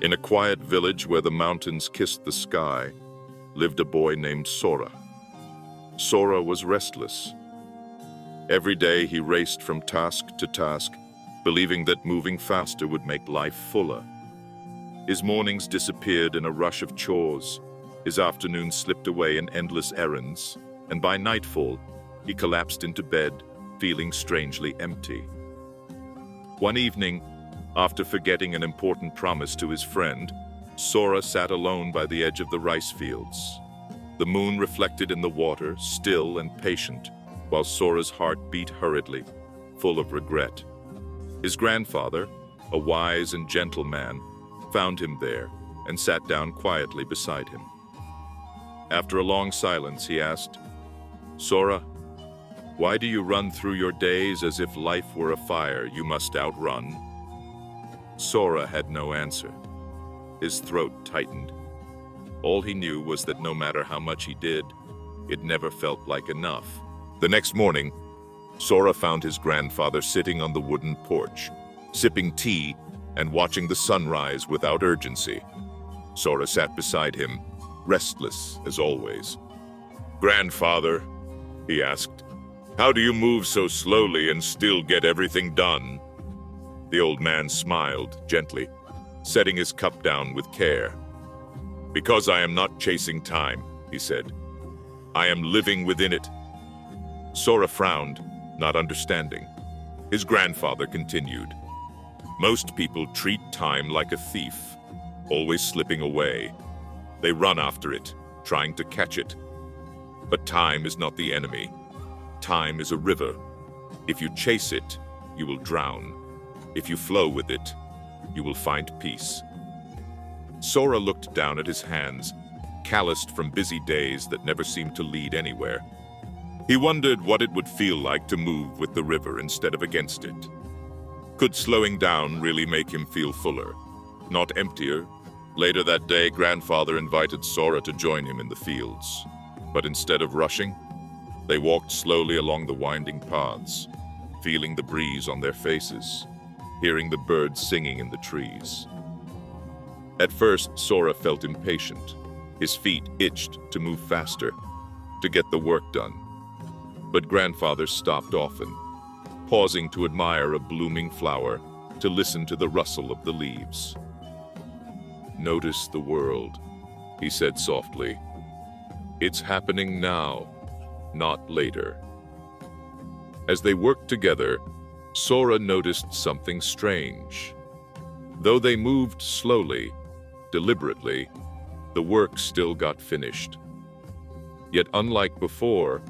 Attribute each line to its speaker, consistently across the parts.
Speaker 1: In a quiet village where the mountains kissed the sky, lived a boy named Sora. Sora was restless. Every day he raced from task to task, believing that moving faster would make life fuller. His mornings disappeared in a rush of chores, his afternoons slipped away in endless errands, and by nightfall, he collapsed into bed, feeling strangely empty. One evening, after forgetting an important promise to his friend, Sora sat alone by the edge of the rice fields. The moon reflected in the water, still and patient, while Sora's heart beat hurriedly, full of regret. His grandfather, a wise and gentle man, found him there and sat down quietly beside him. After a long silence, he asked, "Sora, why do you run through your days as if life were a fire you must outrun?" Sora had no answer. His throat tightened. All he knew was that no matter how much he did, it never felt like enough. The next morning, Sora found his grandfather sitting on the wooden porch, sipping tea and watching the sunrise without urgency. Sora sat beside him, restless as always. "Grandfather," he asked, "how do you move so slowly and still get everything done?" The old man smiled gently, setting his cup down with care. "Because I am not chasing time," he said. "I am living within it." Sora frowned, not understanding. His grandfather continued, "Most people treat time like a thief, always slipping away. They run after it, trying to catch it. But time is not the enemy. Time is a river. If you chase it, you will drown. If you flow with it, you will find peace." Sora looked down at his hands, calloused from busy days that never seemed to lead anywhere. He wondered what it would feel like to move with the river instead of against it. Could slowing down really make him feel fuller, not emptier? Later that day, Grandfather invited Sora to join him in the fields. But instead of rushing, they walked slowly along the winding paths, feeling the breeze on their faces, hearing the birds singing in the trees. At first, Sora felt impatient. His feet itched to move faster, to get the work done. But Grandfather stopped often, pausing to admire a blooming flower, to listen to the rustle of the leaves. "Notice the world," he said softly. "It's happening now, not later." As they worked together, Sora noticed something strange. Though they moved slowly, deliberately, the work still got finished. Yet unlike before,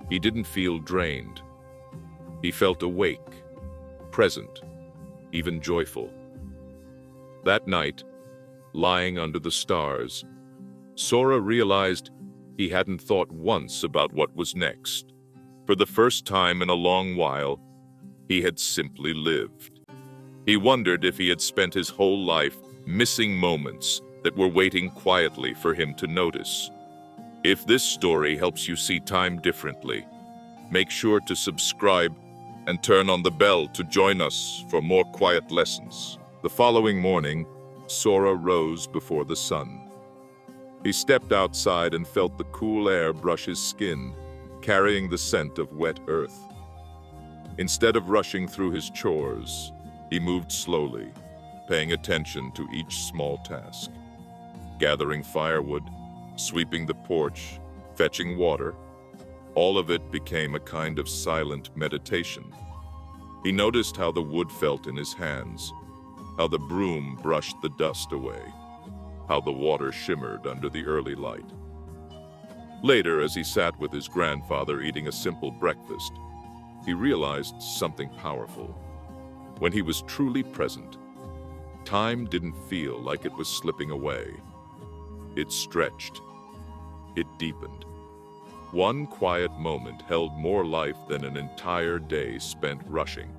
Speaker 1: he didn't feel drained. He felt awake, present, even joyful. That night, lying under the stars, Sora realized he hadn't thought once about what was next. For the first time in a long while, he had simply lived. He wondered if he had spent his whole life missing moments that were waiting quietly for him to notice. If this story helps you see time differently, make sure to subscribe and turn on the bell to join us for more quiet lessons. The following morning, Sora rose before the sun. He stepped outside and felt the cool air brush his skin, carrying the scent of wet earth. Instead of rushing through his chores, he moved slowly, paying attention to each small task. Gathering firewood, sweeping the porch, fetching water, all of it became a kind of silent meditation. He noticed how the wood felt in his hands, how the broom brushed the dust away, how the water shimmered under the early light. Later, as he sat with his grandfather eating a simple breakfast, he realized something powerful. When he was truly present, time didn't feel like it was slipping away. It stretched. It deepened. One quiet moment held more life than an entire day spent rushing.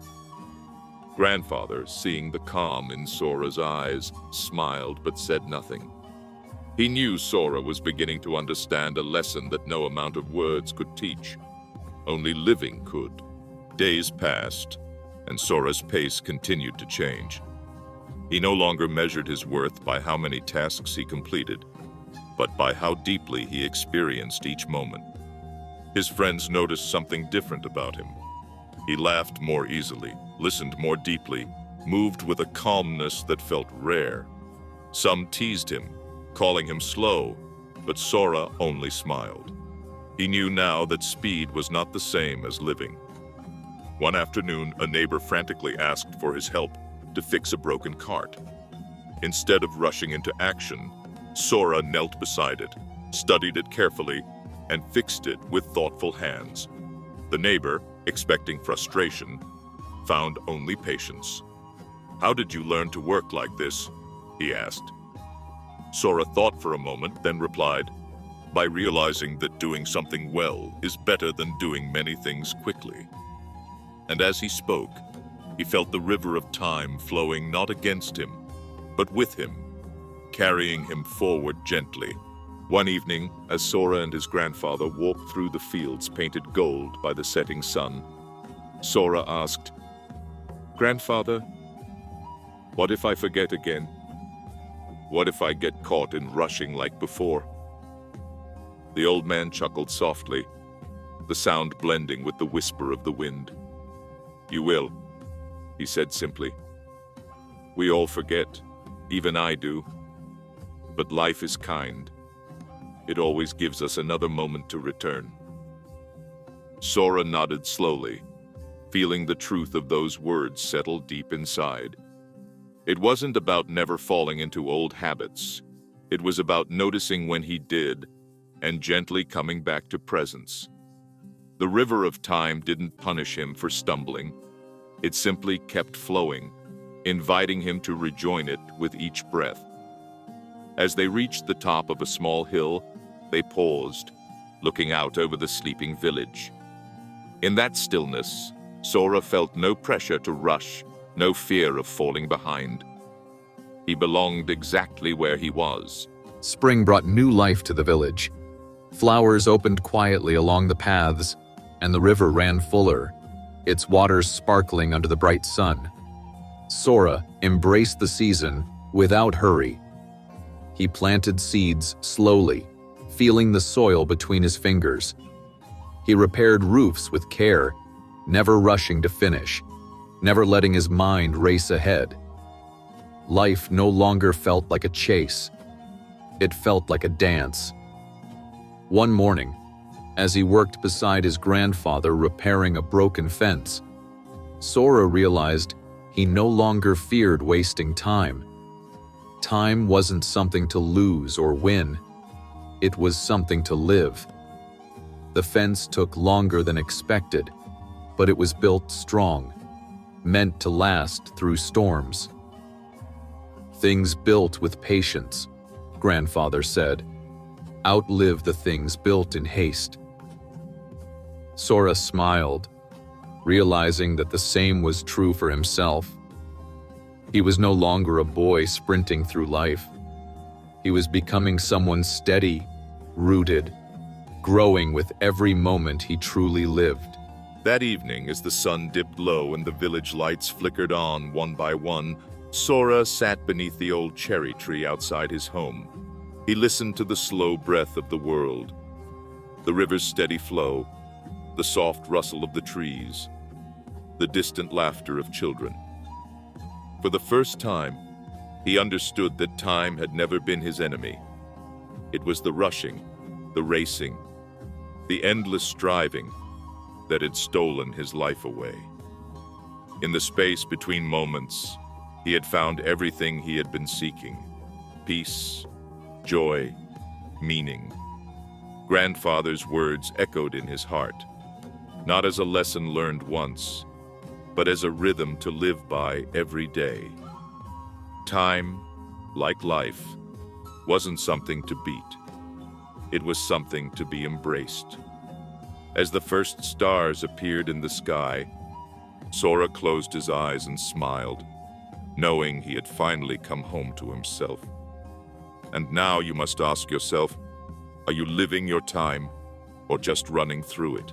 Speaker 1: Grandfather, seeing the calm in Sora's eyes, smiled but said nothing. He knew Sora was beginning to understand a lesson that no amount of words could teach. Only living could. Days passed, and Sora's pace continued to change. He no longer measured his worth by how many tasks he completed, but by how deeply he experienced each moment. His friends noticed something different about him. He laughed more easily, listened more deeply, moved with a calmness that felt rare. Some teased him, calling him slow, but Sora only smiled. He knew now that speed was not the same as living. One afternoon, a neighbor frantically asked for his help to fix a broken cart. Instead of rushing into action, Sora knelt beside it, studied it carefully, and fixed it with thoughtful hands. The neighbor, expecting frustration, found only patience. "How did you learn to work like this?" he asked. Sora thought for a moment, then replied, "By realizing that doing something well is better than doing many things quickly." And as he spoke, he felt the river of time flowing not against him, but with him, carrying him forward gently. One evening, as Sora and his grandfather walked through the fields painted gold by the setting sun, Sora asked, "Grandfather, what if I forget again? What if I get caught in rushing like before?" The old man chuckled softly, the sound blending with the whisper of the wind. "You will," he said simply. "We all forget, even I do. But life is kind. It always gives us another moment to return." Sora nodded slowly, feeling the truth of those words settle deep inside. It wasn't about never falling into old habits. It was about noticing when he did, and gently coming back to presence. The river of time didn't punish him for stumbling. It simply kept flowing, inviting him to rejoin it with each breath. As they reached the top of a small hill, they paused, looking out over the sleeping village. In that stillness, Sora felt no pressure to rush, no fear of falling behind. He belonged exactly where he was.
Speaker 2: Spring brought new life to the village. Flowers opened quietly along the paths, and the river ran fuller, its waters sparkling under the bright sun. Sora embraced the season without hurry. He planted seeds slowly, feeling the soil between his fingers. He repaired roofs with care, never rushing to finish, never letting his mind race ahead. Life no longer felt like a chase. It felt like a dance. One morning, as he worked beside his grandfather repairing a broken fence, Sora realized he no longer feared wasting time. Time wasn't something to lose or win. It was something to live. The fence took longer than expected, but it was built strong, meant to last through storms. "Things built with patience," Grandfather said, "outlive the things built in haste." Sora smiled, realizing that the same was true for himself. He was no longer a boy sprinting through life. He was becoming someone steady, rooted, growing with every moment he truly lived.
Speaker 1: That evening, as the sun dipped low and the village lights flickered on one by one, Sora sat beneath the old cherry tree outside his home. He listened to the slow breath of the world, the river's steady flow, the soft rustle of the trees, the distant laughter of children. For the first time, he understood that time had never been his enemy. It was the rushing, the racing, the endless striving that had stolen his life away. In the space between moments, he had found everything he had been seeking: peace, joy, meaning. Grandfather's words echoed in his heart, not as a lesson learned once, but as a rhythm to live by every day. Time, like life, wasn't something to beat. It was something to be embraced. As the first stars appeared in the sky, Sora closed his eyes and smiled, knowing he had finally come home to himself. And now you must ask yourself, are you living your time or just running through it?